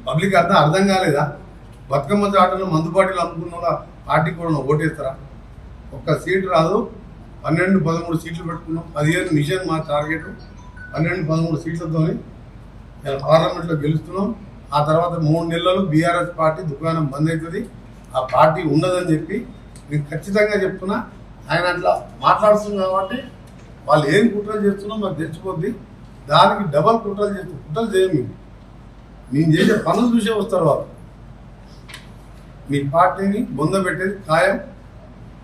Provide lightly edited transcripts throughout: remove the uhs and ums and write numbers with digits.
Public అర్థం కాలేదా? బతుకమ్మ చాటలో మందుబాటిలు అమ్ముకున్న పార్టీ కూడా ఓటేస్తారా? ఒక్క సీటు రాదు. 12-13 సీట్లు పెట్టుకున్నాం. 15 మిషన్ మా టార్గెట్. 12-13 సీట్లతో పార్లమెంట్లో గెలుస్తున్నాం. ఆ తర్వాత 3 నెలలు బీఆర్ఎస్ పార్టీ దుకాణం బంద్ అవుతుంది. ఆ పార్టీ ఉండదని చెప్పి నేను ఖచ్చితంగా చెప్తున్నా. ఆయన అట్లా మాట్లాడుతుంది కాబట్టి వాళ్ళు ఏం కుట్రలు చేస్తున్నారో మాకు తెచ్చిపోద్ది. దానికి డబల్ కుట్రలు చేస్తారు. కుట్రలు చేయము. నేను చేసే పనులు చూసే వస్తారు వాళ్ళు. మీ పార్టీని బొందబెట్టేది ఖాయం.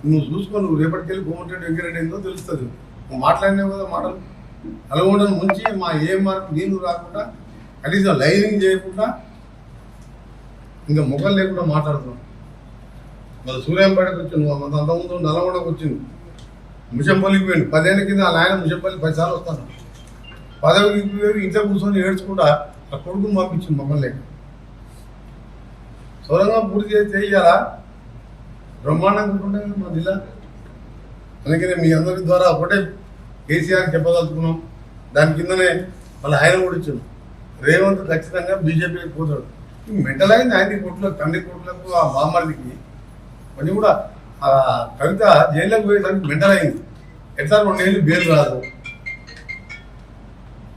నువ్వు చూసుకో. నువ్వు రేపటికెళ్ళి కోమటిరెడ్డి వెంకరెడ్డి ఏందో తెలుస్తుంది. నువ్వు మాట్లాడినావు కదా మాటలు. నల్గొండను ముంచి మా ఏ మార్పు నీళ్ళు రాకుండా కనీసం లైనింగ్ చేయకుండా ఇంకా మొక్కలు లేకుండా మాట్లాడుతున్నాం. మళ్ళీ సూర్యాంపేటకు వచ్చింది. అంతకుముందు నల్గొండకు వచ్చింది. ముషంపల్లికి పోయింది. 10 ఏళ్ళ కింద వాళ్ళ ఆయన ముషంపల్లి 10 సార్లు వస్తాను. పదవికి పోయి ఇంట్లో కూర్చొని ఏడ్చుకుంటా ఆ కొడుకుని పంపించింది మొక్కలు లేక. సొరంగం పూర్తి చేసి చేయాలా? బ్రహ్మాండంగా ఉంటుండే మా జిల్లా. అందుకనే మీ అందరి ద్వారా ఒకటే కేసీఆర్ చెప్పదలుచుకున్నాం. దాని కిందనే మళ్ళీ ఆయన కూడా ఇచ్చాడు. రేవంత్ ఖచ్చితంగా బీజేపీకి పోతాడు. మెంటల్ అయింది ఆయన కోట్లకు, తండ్రి కోట్లకు, ఆ బామ్మడికి కొంచెం కూడా ఆ కవిత జైల్లోకి పోయేసరికి మెంటల్ అయింది. ఎట్లా 2 ఏళ్ళు బెయిల్ రాదు.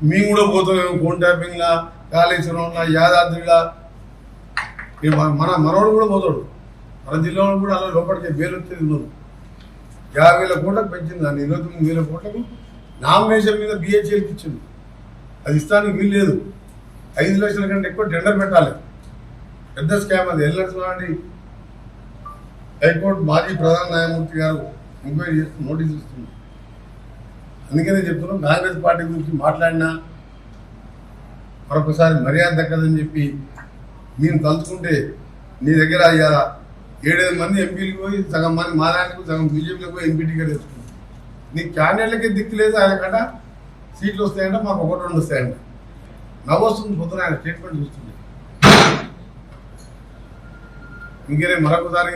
మేము కూడా పోతాం ఫోన్ ట్యాపింగ్లా, కాళేశ్వరంలా, యాదాద్రిలా. మన మనోడు కూడా పోతాడు. మన జిల్లాలో కూడా అలా లోపలికి బెయిల్ వచ్చేది ఉండదు. 50,000 కోట్లకు పెంచింది. దాన్ని 29,000 కోట్లకు నామినేషన్ మీద బిహెచ్ఎల్కి ఇచ్చింది. అది ఇస్తానికి వీలు లేదు. 5 లక్షల కంటే ఎక్కువ టెండర్ పెట్టాలి. పెద్ద స్కామ్ అది. ఎల్లాంటి హైకోర్టు మాజీ ప్రధాన న్యాయమూర్తి గారు ఎంక్వైరీ చేస్తూ నోటీస్ ఇస్తుంది. అందుకనే చెప్తున్నాం, కాంగ్రెస్ పార్టీ గురించి మాట్లాడినా మరొకసారి మర్యాద దక్కదని చెప్పి నేను తలుచుకుంటే నీ దగ్గర అయ్యా 7-8 మంది ఎంపీలకు పోయి సగం మంది మా దానికి సగం బీజేపీలకు పోయి ఎంపీ టికెట్ తెచ్చుకున్నాం. నీ క్యాండిడేట్లకే దిక్కు లేదు. ఆయన కంట సీట్లు వస్తాయంట, మాకు 1-2 వస్తాయంట. నవ్వొస్తుంది పొద్దున ఆయన స్టేట్మెంట్ చూస్తుంది. ఇంకేనే మరొకసారి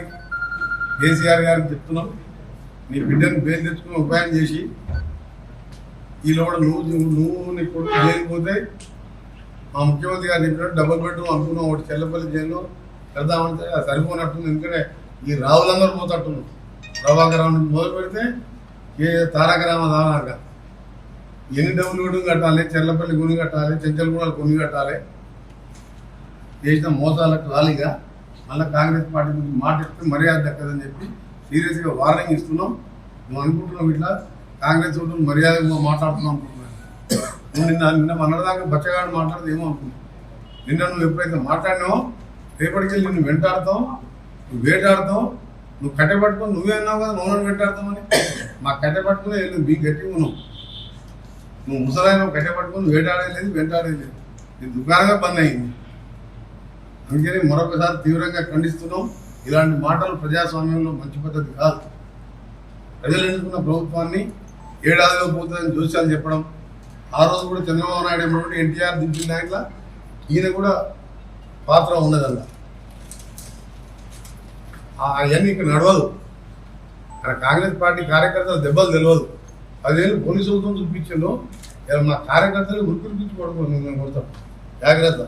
కేసీఆర్ గారికి చెప్తున్నాం, నీ బిడ్డను బెయిల్ తెచ్చుకుని ఉపాయం చేసి ఈలో కూడా నువ్వు నీ కొడుకు జైలుకి పోతే మా ముఖ్యమంత్రి గారు చెప్పినట్టు డబుల్ బెడ్రూమ్ అనుకున్నాం. ఒకటి చెల్లపల్లి జైల్లో పెడదామంటే సరిపోనట్టుంది. ఎందుకంటే ఈ రావులందరూ పోతట్టున్నాం. ప్రభాకర్ నుంచి మొదలు పెడితే తారక రామ దాకా ఎన్ని డబ్బులు కూడా కట్టాలి. చెల్లపల్లి కొని కట్టాలి, చెంచల్గూడలు కొన్ని కట్టాలి. చేసిన మోసాలకు రాలిగా మళ్ళీ కాంగ్రెస్ పార్టీ గురించి మాట ఇస్తే మర్యాద దక్కదని చెప్పి సీరియస్గా వార్నింగ్ ఇస్తున్నాం. నువ్వు అనుకుంటున్నావు ఇట్లా కాంగ్రెస్ ఓటు మర్యాదగా మాట్లాడుతున్నావు అనుకుంటున్నాను. నువ్వు నిన్న మనదాకా బచ్చగాడు మాట్లాడితే ఏమో అనుకున్నావు. నిన్న నువ్వు ఎప్పుడైతే మాట్లాడినావో రేపటికెళ్ళి నిన్ను వెంటాడతాం, నువ్వు వేటాడతావు. నువ్వు కట్టె పట్టుకొని నువ్వే అన్నావు కదా మౌనం వెంటాడతామని. మా కట్టె పట్టుకునే వెళ్ళి మీ గట్టిగా ఉన్నావు. నువ్వు ముసలాయన కట్టె పట్టుకొని వేటాడేది వెంటాడేది. నీ దుకాణంగా బంద్ అయింది. అందుకని మరొకసారి తీవ్రంగా ఖండిస్తున్నాం. ఇలాంటి మాటలు ప్రజాస్వామ్యంలో మంచి పద్ధతి కాదు. ప్రజలు ఎన్నుకున్న ప్రభుత్వాన్ని ఏడాదిలో పోతుందని జోస్యాలు చెప్పడం. ఆ రోజు కూడా చంద్రబాబు నాయుడు ఏమంటే ఎన్టీఆర్ దించిన దాంట్లో ఈయన కూడా పాత్ర ఉన్నదల్ల. అవన్నీ ఇక్కడ నడవదు. అక్కడ కాంగ్రెస్ పార్టీ కార్యకర్తలు దెబ్బలు తెలియదు. 10 ఏళ్ళు పోలీసులతో చూపించిందో ఇలా మా కార్యకర్తలు ఉరిపిచ్చి పడుకోండి. మేము కొడతాం. జాగ్రత్త.